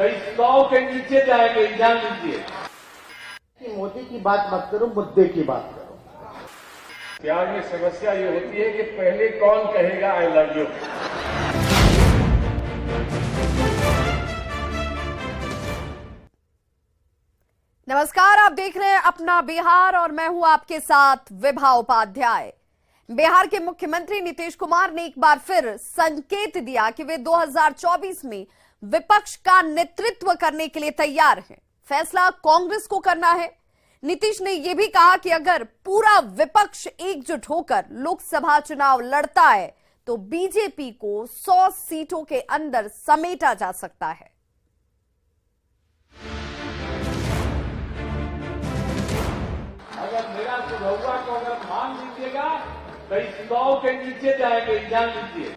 कई 100 के नीचे जाएंगे, जान लीजिए। मोदी की बात मत करो, मुद्दे की बात करो। प्यार में समस्या ये होती है कि पहले कौन कहेगा आई लव यू। नमस्कार, आप देख रहे हैं अपना बिहार और मैं हूं आपके साथ विभा उपाध्याय। बिहार के मुख्यमंत्री नीतीश कुमार ने एक बार फिर संकेत दिया कि वे 2024 में विपक्ष का नेतृत्व करने के लिए तैयार हैं। फैसला कांग्रेस को करना है। नीतीश ने यह भी कहा कि अगर पूरा विपक्ष एकजुट होकर लोकसभा चुनाव लड़ता है तो बीजेपी को 100 सीटों के अंदर समेटा जा सकता है। अगर मेरा सुझाव को अगर मान लीजिएगा तो 100 के नीचे जाएंगे, जान लीजिए।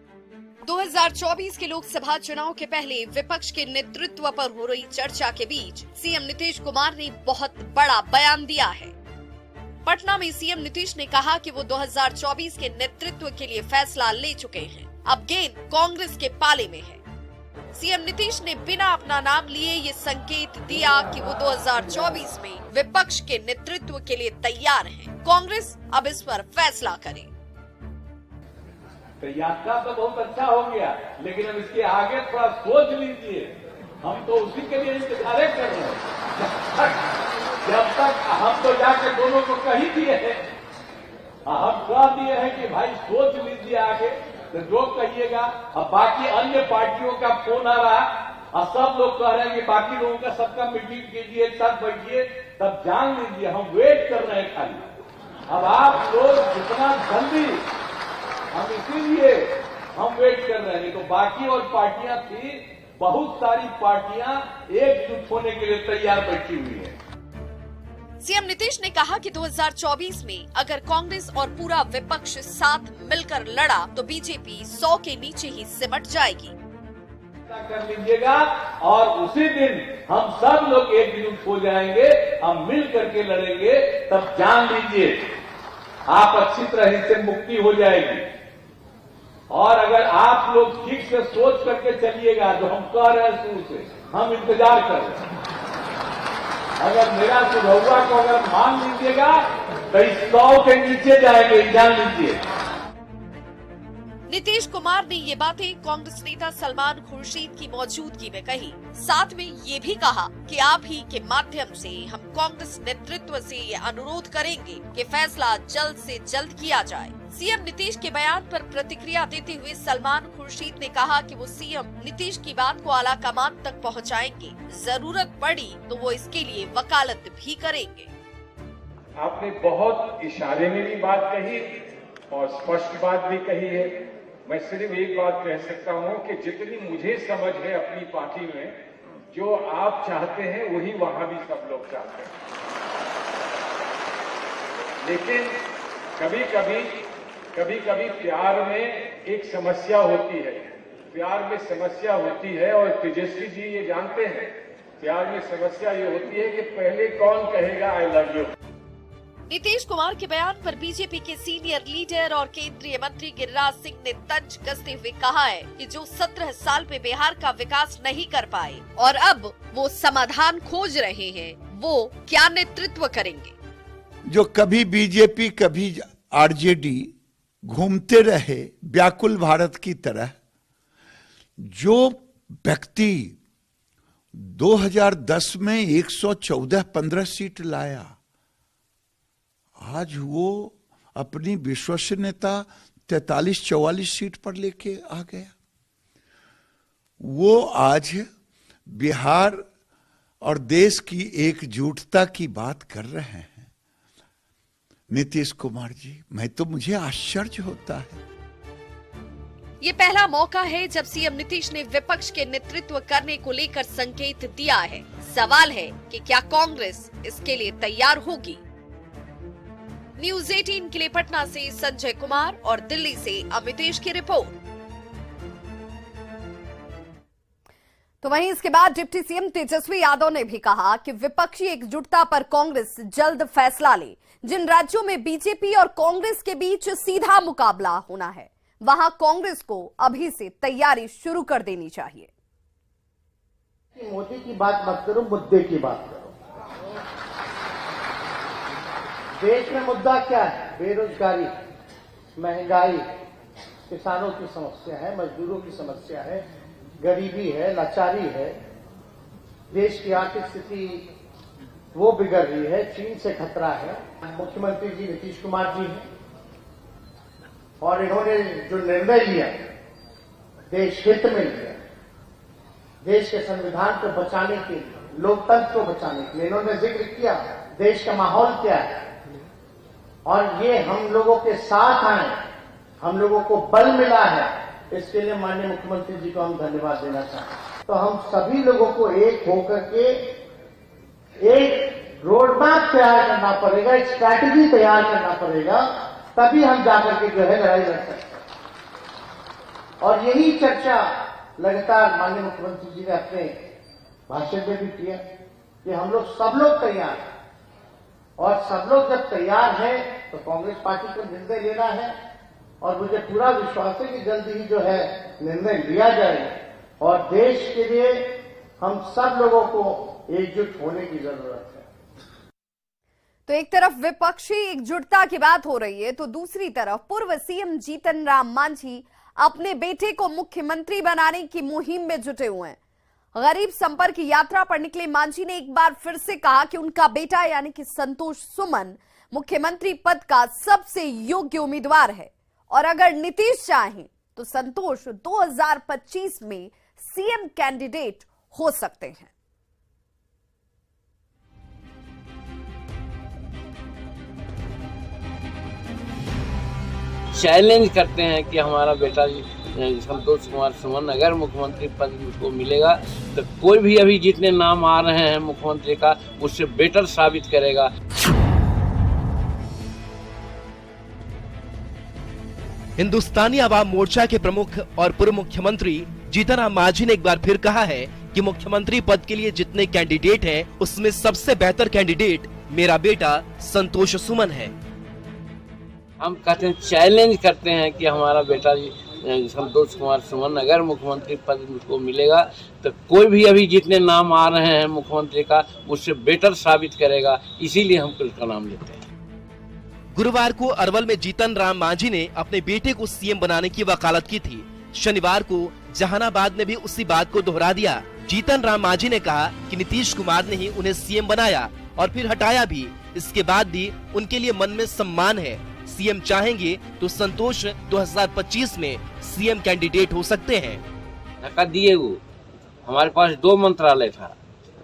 2024 के लोकसभा चुनाव के पहले विपक्ष के नेतृत्व पर हो रही चर्चा के बीच सीएम नीतीश कुमार ने बहुत बड़ा बयान दिया है। पटना में सीएम नीतीश ने कहा कि वो 2024 के नेतृत्व के लिए फैसला ले चुके हैं। अब गेंद कांग्रेस के पाले में है। सीएम नीतीश ने बिना अपना नाम लिए ये संकेत दिया कि वो 2024 में विपक्ष के नेतृत्व के लिए तैयार हैं। कांग्रेस अब इस पर फैसला करे। तो यात्रा तो बहुत अच्छा हो गया, लेकिन अब इसके आगे थोड़ा सोच लीजिए। हम तो उसी के लिए इंतजार कर रहे हैं। जब तक हम तो जाके दोनों को कही दिए हैं, हम कह दिए हैं कि भाई सोच लीजिए आगे, तो जो कहिएगा। अब बाकी अन्य पार्टियों का फोन आ रहा और सब लोग कह रहे हैं कि बाकी लोगों का सबका मीटिंग कीजिए, एक साथ बैठिए, तब जान लीजिए हम वेट कर रहे हैं खाली। अब आप लोग जितना जल्दी, हम इसीलिए हम वेट कर रहे हैं। तो बाकी और पार्टियां थी, बहुत सारी पार्टियां एकजुट होने के लिए तैयार बैठी हुई है। सीएम नीतीश ने कहा कि 2024 में अगर कांग्रेस और पूरा विपक्ष साथ मिलकर लड़ा तो बीजेपी 100 के नीचे ही सिमट जाएगी। कर लीजिएगा और उसी दिन हम सब लोग एकजुट हो जाएंगे, हम मिल करके लड़ेंगे, तब जान लीजिए आप अच्छी तरह से मुक्ति हो जाएगी। और अगर आप लोग ठीक से सोच करके चलिएगा, जो हम कह रहे हैं शुरू से, हम इंतजार कर रहे हैं। अगर मेरा सुझाव को अगर मान लीजिएगा तो 100 के नीचे जाएंगे, जान लीजिए। नीतीश कुमार ने ये बातें कांग्रेस नेता सलमान खुर्शीद की मौजूदगी में कही। साथ में ये भी कहा कि आप ही के माध्यम से हम कांग्रेस नेतृत्व से ये अनुरोध करेंगे कि फैसला जल्द से जल्द किया जाए। सीएम नीतीश के बयान पर प्रतिक्रिया देते हुए सलमान खुर्शीद ने कहा कि वो सीएम नीतीश की बात को आला कमान तक पहुंचाएंगे। जरूरत पड़ी तो वो इसके लिए वकालत भी करेंगे। आपने बहुत इशारे में भी बात कही और स्पष्ट बात भी कही है। मैं सिर्फ एक बात कह सकता हूं कि जितनी मुझे समझ है अपनी पार्टी में, जो आप चाहते हैं वही वहां भी सब लोग चाहते हैं। लेकिन कभी कभी प्यार में एक समस्या होती है। प्यार में समस्या होती है और तेजस्वी जी ये जानते हैं। प्यार में समस्या ये होती है कि पहले कौन कहेगा I love you. Nitish Kumar के बयान पर बीजेपी के सीनियर लीडर और केंद्रीय मंत्री गिरिराज सिंह ने तंज कसते हुए कहा है कि जो 17 साल में बिहार का विकास नहीं कर पाए और अब वो समाधान खोज रहे हैं, वो क्या नेतृत्व करेंगे। जो कभी बीजेपी कभी आरजेडी घूमते रहे व्याकुल भारत की तरह, जो व्यक्ति 2010 में 114-15 सीट लाया, आज वो अपनी विश्वसनीयता 43-44 सीट पर लेके आ गया। वो आज बिहार और देश की एकजुटता की बात कर रहे हैं। नीतीश कुमार जी, मुझे आश्चर्य होता है। ये पहला मौका है जब सीएम नीतीश ने विपक्ष के नेतृत्व करने को लेकर संकेत दिया है। सवाल है कि क्या कांग्रेस इसके लिए तैयार होगी। न्यूज़ 18 के लिए पटना से संजय कुमार और दिल्ली से अमितेश की रिपोर्ट। तो वहीं इसके बाद डिप्टी सीएम तेजस्वी यादव ने भी कहा कि विपक्षी एकजुटता पर कांग्रेस जल्द फैसला ले। जिन राज्यों में बीजेपी और कांग्रेस के बीच सीधा मुकाबला होना है, वहां कांग्रेस को अभी से तैयारी शुरू कर देनी चाहिए। मोदी की बात मत करो, मुद्दे की बात करो। देश में मुद्दा क्या है? बेरोजगारी, महंगाई, किसानों की समस्या है, मजदूरों की समस्या है, गरीबी है, लाचारी है, देश की आर्थिक स्थिति वो बिगड़ रही है, चीन से खतरा है। मुख्यमंत्री जी नीतीश कुमार जी हैं और इन्होंने जो निर्णय लिया देश हित में लिया, देश के संविधान को बचाने के लिए, लोकतंत्र को बचाने के लिए इन्होंने जिक्र किया देश का माहौल क्या है, और ये हम लोगों के साथ आए, हम लोगों को बल मिला है, इसके लिए माननीय मुख्यमंत्री जी को हम धन्यवाद देना चाहते हैं। तो हम सभी लोगों को एक होकर के एक रोड मैप तैयार करना पड़ेगा, एक स्ट्रैटेजी तैयार करना पड़ेगा, तभी हम जाकर के जो है लड़ाई लड़ सकते हैं। और यही चर्चा लगातार माननीय मुख्यमंत्री जी ने अपने भाषण में भी किया कि हम लोग सब लोग तैयार हैं, और सब लोग जब तैयार हैं तो कांग्रेस पार्टी को निर्णय लेना है, और मुझे पूरा विश्वास है कि जल्द ही जो है निर्णय लिया जाएगा, और देश के लिए हम सब लोगों को एकजुट होने की जरूरत है। तो एक तरफ विपक्षी एकजुटता की बात हो रही है, तो दूसरी तरफ पूर्व सीएम जीतन राम मांझी अपने बेटे को मुख्यमंत्री बनाने की मुहिम में जुटे हुए हैं। गरीब संपर्क यात्रा पर निकले मांझी ने एक बार फिर से कहा कि उनका बेटा यानी कि संतोष सुमन मुख्यमंत्री पद का सबसे योग्य उम्मीदवार है, और अगर नीतीश चाहें तो संतोष 2025 में सीएम कैंडिडेट हो सकते हैं। चैलेंज करते हैं कि हमारा बेटा संतोष कुमार सुमन अगर मुख्यमंत्री पद को मिलेगा तो कोई भी अभी जितने नाम आ रहे हैं मुख्यमंत्री का उससे बेटर साबित करेगा। हिंदुस्तानी आवाम मोर्चा के प्रमुख और पूर्व मुख्यमंत्री जीतन राम मांझी ने एक बार फिर कहा है कि मुख्यमंत्री पद के लिए जितने कैंडिडेट हैं उसमें सबसे बेहतर कैंडिडेट मेरा बेटा संतोष सुमन है। हम कहते हैं, चैलेंज करते हैं कि हमारा बेटा संतोष कुमार सुमन अगर मुख्यमंत्री पद को मिलेगा तो कोई भी अभी जितने नाम आ रहे हैं मुख्यमंत्री का उससे बेटर साबित करेगा, इसीलिए हम उसका नाम लेते हैं। गुरुवार को अरवल में जीतन राम मांझी ने अपने बेटे को सीएम बनाने की वकालत की थी। शनिवार को जहानाबाद में भी उसी बात को दोहरा दिया। जीतन राम मांझी ने कहा कि नीतीश कुमार ने ही उन्हें सीएम बनाया और फिर हटाया भी, इसके बाद भी उनके लिए मन में सम्मान है। सीएम चाहेंगे तो संतोष 2025 में सीएम कैंडिडेट हो सकते हैं। धक्का दिए वो, हमारे पास 2 मंत्रालय था,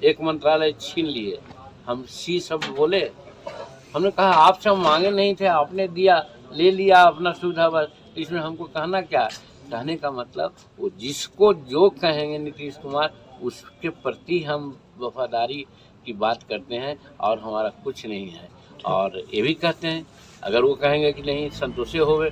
एक मंत्रालय छीन लिए, हम सी शब्द बोले, हमने कहा आपसे हम मांगे नहीं थे, आपने दिया, ले लिया अपना सुविधा बस, इसमें हमको कहना क्या? कहने का मतलब वो जिसको जो कहेंगे नीतीश कुमार उसके प्रति हम वफादारी की बात करते हैं और हमारा कुछ नहीं है, और ये भी कहते हैं अगर वो कहेंगे कि नहीं संतोषे होवे।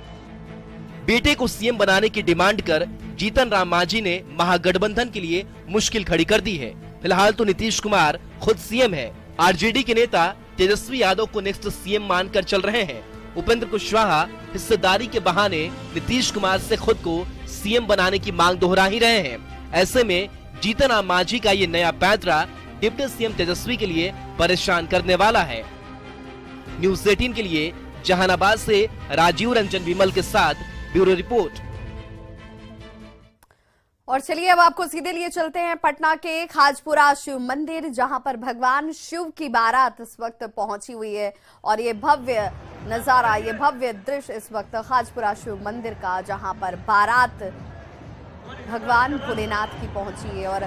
बेटे को सीएम बनाने की डिमांड कर जीतन राम मांझी ने महागठबंधन के लिए मुश्किल खड़ी कर दी है। फिलहाल तो नीतीश कुमार खुद सीएम है। आरजेडी के नेता तेजस्वी यादव को नेक्स्ट सीएम मानकर चल रहे हैं। उपेंद्र कुशवाहा हिस्सेदारी के बहाने नीतीश कुमार से खुद को सीएम बनाने की मांग दोहरा ही रहे हैं। ऐसे में जीतन राम मांझी का ये नया पैंतरा डिप्टी सीएम तेजस्वी के लिए परेशान करने वाला है। न्यूज़ 18 के लिए जहानाबाद से राजीव रंजन विमल के साथ ब्यूरो रिपोर्ट। और चलिए अब आपको सीधे लिए चलते हैं पटना के खाजपुरा शिव मंदिर, जहां पर भगवान शिव की बारात इस वक्त पहुंची हुई है, और ये भव्य नजारा, ये भव्य दृश्य इस वक्त खाजपुरा शिव मंदिर का, जहां पर बारात भगवान भोलेनाथ की पहुंची है। और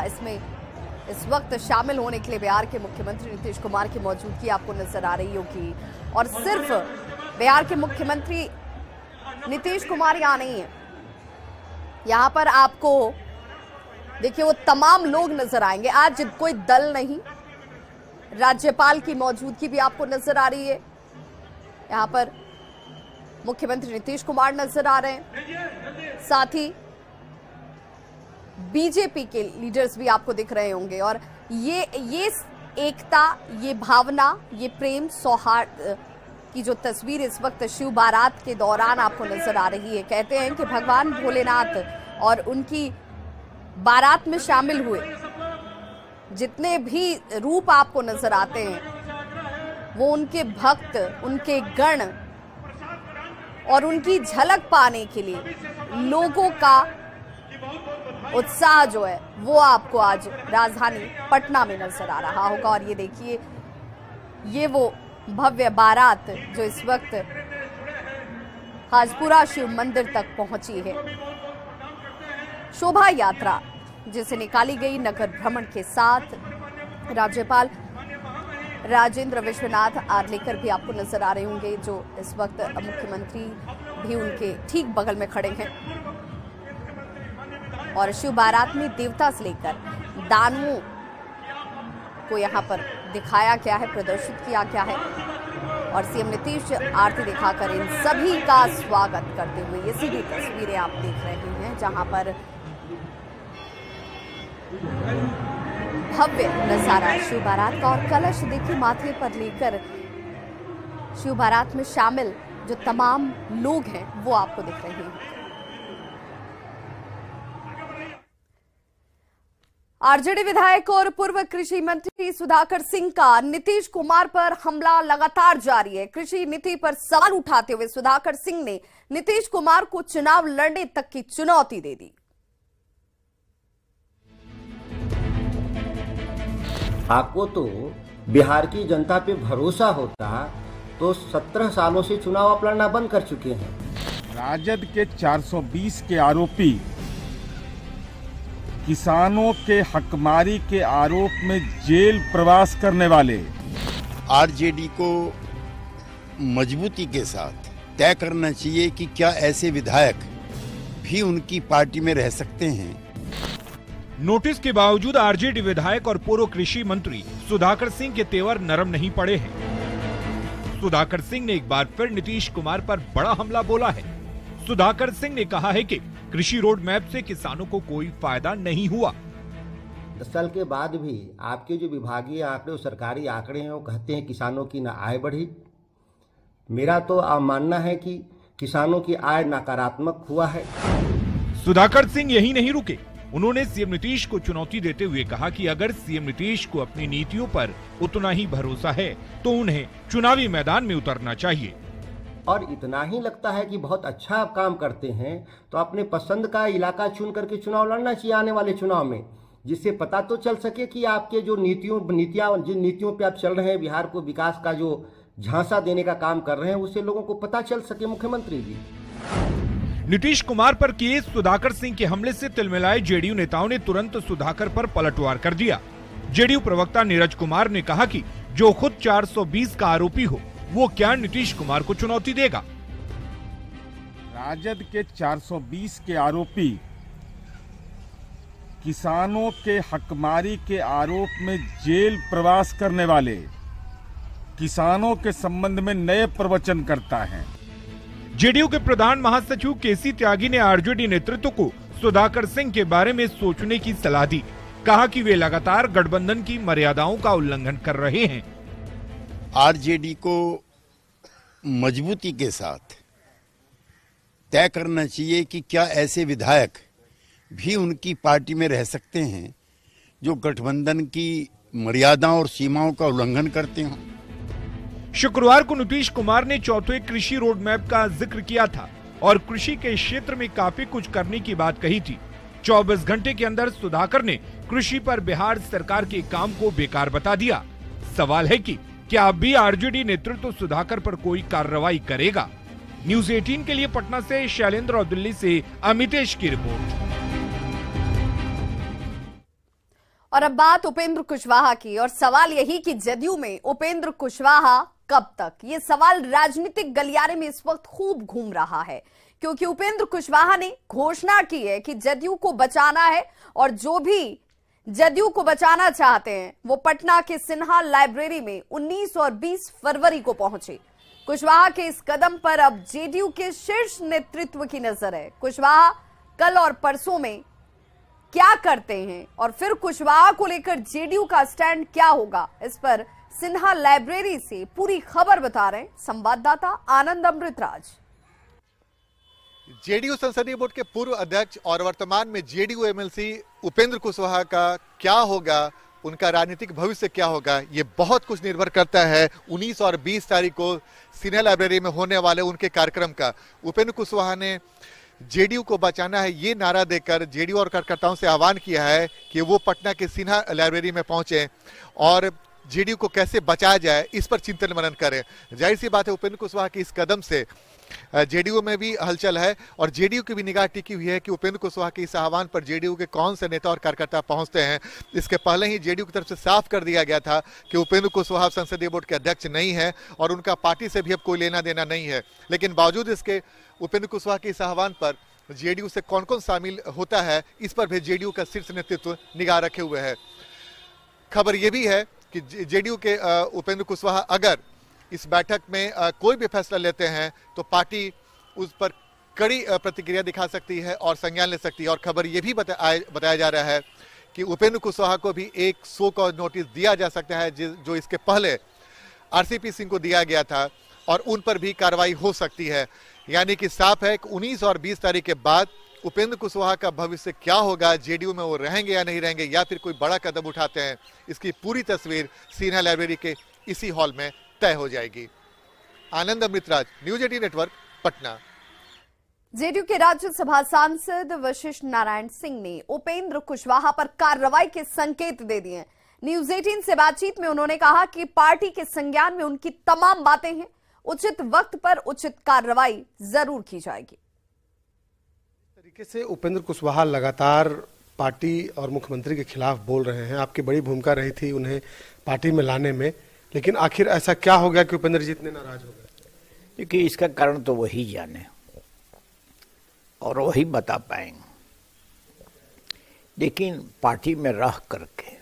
इसमें इस वक्त शामिल होने के लिए बिहार के मुख्यमंत्री नीतीश कुमार की मौजूदगी आपको नजर आ रही होगी। और सिर्फ बिहार के मुख्यमंत्री नीतीश कुमार यहाँ नहीं है, यहाँ पर आपको देखिए वो तमाम लोग नजर आएंगे। आज कोई दल नहीं, राज्यपाल की मौजूदगी भी आपको नजर आ रही है। यहाँ पर मुख्यमंत्री नीतीश कुमार नजर आ रहे हैं, साथ ही बीजेपी के लीडर्स भी आपको दिख रहे होंगे। और ये एकता, ये भावना, ये प्रेम सौहार्द की जो तस्वीर इस वक्त शिव बारात के दौरान आपको नजर आ रही है। कहते हैं कि भगवान भोलेनाथ और उनकी बारात में शामिल हुए जितने भी रूप आपको नजर आते हैं वो उनके भक्त, उनके गण और उनकी झलक पाने के लिए लोगों का उत्साह जो है वो आपको आज राजधानी पटना में नजर आ रहा होगा। और ये देखिए, ये वो भव्य बारात जो इस वक्त हाजपुरा शिव मंदिर तक पहुंची है। शोभा यात्रा जिसे निकाली गई नगर भ्रमण के साथ राज्यपाल राजेंद्र विश्वनाथ आर्लेकर भी आपको नजर आ रहे होंगे, जो इस वक्त मुख्यमंत्री भी उनके ठीक बगल में खड़े हैं। और शिव बारात में देवता से लेकर दानवों को यहाँ पर दिखाया गया है, प्रदर्शित किया गया है। और सीएम नीतीश आरती दिखाकर इन सभी का स्वागत करते हुए ये सीधी तस्वीरें आप देख रहे हैं, जहां पर भव्य नजारा शिव बारात का। और कलश देखिए माथे पर लेकर शिव बारात में शामिल जो तमाम लोग हैं वो आपको दिख रहे हैं। आरजेडी विधायक और पूर्व कृषि मंत्री सुधाकर सिंह का नीतीश कुमार पर हमला लगातार जारी है। कृषि नीति पर सवाल उठाते हुए सुधाकर सिंह ने नीतीश कुमार को चुनाव लड़ने तक की चुनौती दे दी। आपको तो बिहार की जनता पे भरोसा होता तो 17 सालों से चुनाव आप लड़ना बंद कर चुके हैं। राजद के 420 के आरोपी किसानों के हकमारी के आरोप में जेल प्रवास करने वाले आरजेडी को मजबूती के साथ तय करना चाहिए कि क्या ऐसे विधायक भी उनकी पार्टी में रह सकते हैं। नोटिस के बावजूद आरजेडी विधायक और पूर्व कृषि मंत्री सुधाकर सिंह के तेवर नरम नहीं पड़े हैं। सुधाकर सिंह ने एक बार फिर नीतीश कुमार पर बड़ा हमला बोला है। सुधाकर सिंह ने कहा है कि कृषि रोड मैप से किसानों को कोई फायदा नहीं हुआ। 10 साल के बाद भी आपके जो विभागीय आंकड़े और सरकारी आंकड़े हैं वो कहते हैं किसानों की न आय बढ़ी। मेरा तो मानना है कि किसानों की आय नकारात्मक हुआ है। सुधाकर सिंह यही नहीं रुके, उन्होंने सीएम नीतीश को चुनौती देते हुए कहा कि अगर सीएम नीतीश को अपनी नीतियों पर उतना ही भरोसा है तो उन्हें चुनावी मैदान में उतरना चाहिए। और इतना ही लगता है कि बहुत अच्छा आप काम करते हैं तो अपने पसंद का इलाका चुन करके चुनाव लड़ना चाहिए आने वाले चुनाव में, जिससे पता तो चल सके कि आपके जो जिन नीतियों पे आप चल रहे हैं, बिहार को विकास का जो झांसा देने का काम कर रहे हैं, उससे लोगों को पता चल सके। मुख्यमंत्री जी, नीतीश कुमार पर किए सुधाकर सिंह के हमले से तिलमिलाए जेडीयू नेताओं ने तुरंत सुधाकर पर पलटवार कर दिया। जेडीयू प्रवक्ता नीरज कुमार ने कहा कि जो खुद 420 का आरोपी हो वो क्या नीतीश कुमार को चुनौती देगा। राजद के 420 के आरोपी किसानों के हकमारी के आरोप में जेल प्रवास करने वाले किसानों के संबंध में नए प्रवचन करता है। जेडीयू के प्रधान महासचिव केसी त्यागी ने आरजेडी नेतृत्व को सुधाकर सिंह के बारे में सोचने की सलाह दी। कहा कि वे लगातार गठबंधन की मर्यादाओं का उल्लंघन कर रहे हैं। आरजेडी को मजबूती के साथ तय करना चाहिए कि क्या ऐसे विधायक भी उनकी पार्टी में रह सकते हैं जो गठबंधन की मर्यादाओं और सीमाओं का उल्लंघन करते हों। शुक्रवार को नीतीश कुमार ने चौथे कृषि रोड मैप का जिक्र किया था और कृषि के क्षेत्र में काफी कुछ करने की बात कही थी। 24 घंटे के अंदर सुधाकर ने कृषि पर बिहार सरकार के काम को बेकार बता दिया। सवाल है कि क्या अब भी आरजेडी नेतृत्व सुधाकर पर कोई कार्रवाई करेगा। न्यूज 18 के लिए पटना से शैलेंद्र और दिल्ली से अमितेश की रिपोर्ट। और अब बात उपेंद्र कुशवाहा की, और सवाल यही कि जदयू में उपेंद्र कुशवाहा कब तक। ये सवाल राजनीतिक गलियारे में इस वक्त खूब घूम रहा है, क्योंकि उपेंद्र कुशवाहा ने घोषणा की है कि जदयू को बचाना है और जो भी जदयू को बचाना चाहते हैं वो पटना के सिन्हा लाइब्रेरी में 19 और 20 फरवरी को पहुंचे। कुशवाहा के इस कदम पर अब जेडीयू के शीर्ष नेतृत्व की नजर है। कुशवाहा कल और परसों में क्या करते हैं और फिर कुशवाहा को लेकर जेडीयू का स्टैंड क्या होगा, इस पर सिन्हा लाइब्रेरी से पूरी खबर बता रहे संवाददाता आनंद अमृतराज। जेडीयू संसदीय बोर्ड के पूर्व अध्यक्ष और वर्तमान में जेडीयू एमएलसी उपेंद्र कुशवाहा का क्या होगा, उनका राजनीतिक भविष्य क्या होगा, ये बहुत कुछ निर्भर करता है 19 और 20 तारीख को सिन्हा लाइब्रेरी में होने वाले उनके कार्यक्रम का। उपेंद्र कुशवाहा ने जेडीयू को बचाना है ये नारा देकर जेडीयू और कार्यकर्ताओं से आह्वान किया है कि वो पटना के सिन्हा लाइब्रेरी में पहुंचे और जेडीयू को कैसे बचाया जाए इस पर चिंतन मनन करें। जाहिर सी बात है उपेंद्र कुशवाहा के इस कदम से जेडीयू में भी हलचल है और जेडीयू की भी निगाह टिकी हुई है कि उपेंद्र कुशवाहा के इस आह्वान पर जेडीयू के कौन से नेता और कार्यकर्ता पहुंचते हैं। इसके पहले ही जेडीयू की तरफ से साफ कर दिया गया था कि उपेंद्र कुशवाहा संसदीय बोर्ड के अध्यक्ष नहीं है और उनका पार्टी से भी अब कोई लेना देना नहीं है। लेकिन बावजूद इसके उपेंद्र कुशवाहा के इस आह्वान पर जेडीयू से कौन कौन शामिल होता है इस पर भी जेडीयू का शीर्ष नेतृत्व निगाह रखे हुए है। खबर यह भी है कि जेडीयू के उपेंद्र कुशवाहा अगर इस बैठक में कोई भी फैसला लेते हैं तो पार्टी उस पर कड़ी प्रतिक्रिया दिखा सकती है और संज्ञान ले सकती है। और खबर यह भी बताया जा रहा है कि उपेंद्र कुशवाहा को भी एक सो कॉज नोटिस दिया जा सकता है जो इसके पहले आरसीपी सिंह को दिया गया था और उन पर भी कार्रवाई हो सकती है। यानी कि साफ है कि 19 और 20 तारीख के बाद उपेंद्र कुशवाहा का भविष्य क्या होगा, जेडीयू में वो रहेंगे या नहीं रहेंगे या फिर कोई बड़ा कदम उठाते हैं, इसकी पूरी तस्वीर सिन्हा लाइब्रेरी के इसी हॉल में तय हो जाएगी। Anand Amritraj, news 18 network, Patna. जेडीयू के राज्यसभा सांसद वशिष्ठ नारायण सिंह ने उपेंद्र कुशवाहा पर कार्रवाई के संकेत दे दिए। न्यूज 18 से बातचीत में उन्होंने कहा कि पार्टी के संज्ञान में उनकी तमाम बातें हैं, उचित वक्त पर उचित कार्रवाई जरूर की जाएगी। तरीके से उपेंद्र कुशवाहा लगातार पार्टी और मुख्यमंत्री के खिलाफ बोल रहे हैं। आपकी बड़ी भूमिका रही थी उन्हें पार्टी में लाने में, लेकिन आखिर ऐसा क्या हो गया कि उपेंद्र जी इतने नाराज हो गए? देखिए, इसका कारण तो वही जाने और वही बता पाएंगे। लेकिन पार्टी में रह करके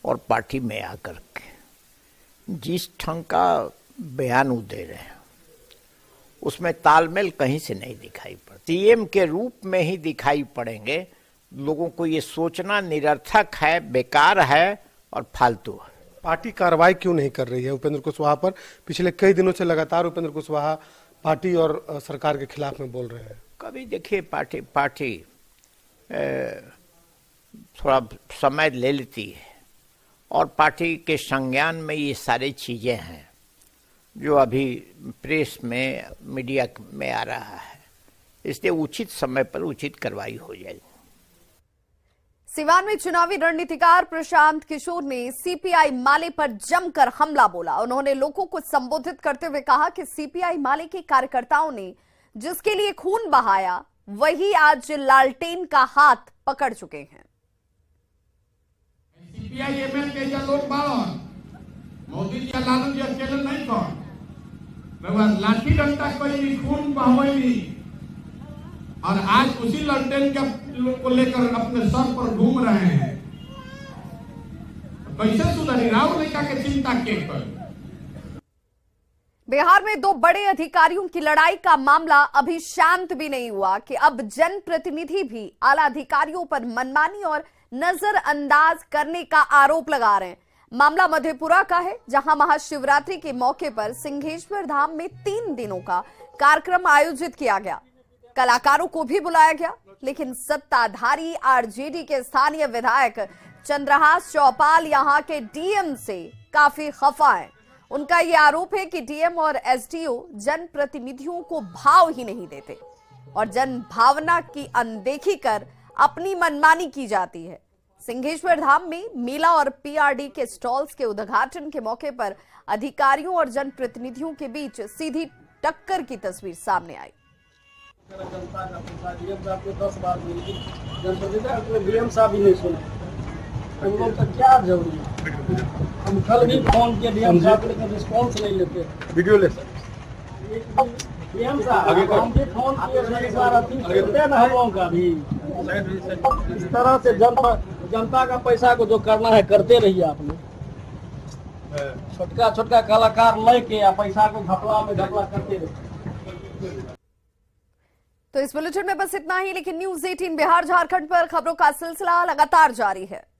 और पार्टी में आकर के जिस ढंग का बयान वो दे रहे हैं उसमें तालमेल कहीं से नहीं दिखाई पड़ता। सीएम के रूप में ही दिखाई पड़ेंगे। लोगों को ये सोचना निरर्थक है, बेकार है और फालतू है। पार्टी कार्रवाई क्यों नहीं कर रही है उपेंद्र कुशवाहा पर? पिछले कई दिनों से लगातार उपेंद्र कुशवाहा पार्टी और सरकार के खिलाफ में बोल रहे हैं। कभी देखिए पार्टी थोड़ा समय ले लेती है और पार्टी के संज्ञान में ये सारी चीजें हैं जो अभी प्रेस में मीडिया में आ रहा है, इसलिए उचित समय पर उचित कार्रवाई हो जाएगी। सिवान में चुनावी रणनीतिकार प्रशांत किशोर ने सीपीआई माले पर जमकर हमला बोला। उन्होंने लोगों को संबोधित करते हुए कहा कि सीपीआई माले के कार्यकर्ताओं ने जिसके लिए खून बहाया वही आज लालटेन का हाथ पकड़ चुके हैं। सीपीआई एमएल के लोग बावन मोदी जी लालू जी अकेले नहीं कौन लाठी डंडा कोई खून बहावनी और आज उसी लालटेन को लेकर अपने सर पर घूम रहे हैं। कैसे सुधरी राहुल लेखा के चिंता के पर। बिहार में दो बड़े अधिकारियों की लड़ाई का मामला अभी शांत भी नहीं हुआ कि अब जनप्रतिनिधि भी आला अधिकारियों पर मनमानी और नजरअंदाज करने का आरोप लगा रहे हैं। मामला मधेपुरा का है, जहां महाशिवरात्रि के मौके पर सिंहेश्वर धाम में 3 दिनों का कार्यक्रम आयोजित किया गया। कलाकारों को भी बुलाया गया, लेकिन सत्ताधारी आरजेडी के स्थानीय विधायक चंद्रहास चौपाल यहां के डीएम से काफी खफा है। उनका यह आरोप है कि डीएम और एसडीओ जनप्रतिनिधियों को भाव ही नहीं देते और जन भावना की अनदेखी कर अपनी मनमानी की जाती है। सिंहेश्वर धाम में मेला और पीआरडी के स्टॉल्स के उद्घाटन के मौके पर अधिकारियों और जनप्रतिनिधियों के बीच सीधी टक्कर की तस्वीर सामने आई। डीएम साहब ही नहीं सुने, हम लोग का क्या जरूरी है? हम कल भी फोन किए डीएम साहब, लेकिन रिस्पॉन्स नहीं लेते। वीडियो ले डीएम साहब हम भी फोन किए ना हम लोगों का भी। इस तरह से जनता का पैसा को जो करना है करते रहिए। आप लोग छोटका कलाकार लेके पैसा को घपला में घपला करते रहिए। तो इस बुलेटिन में बस इतना ही, लेकिन न्यूज 18 बिहार झारखंड पर खबरों का सिलसिला लगातार जारी है।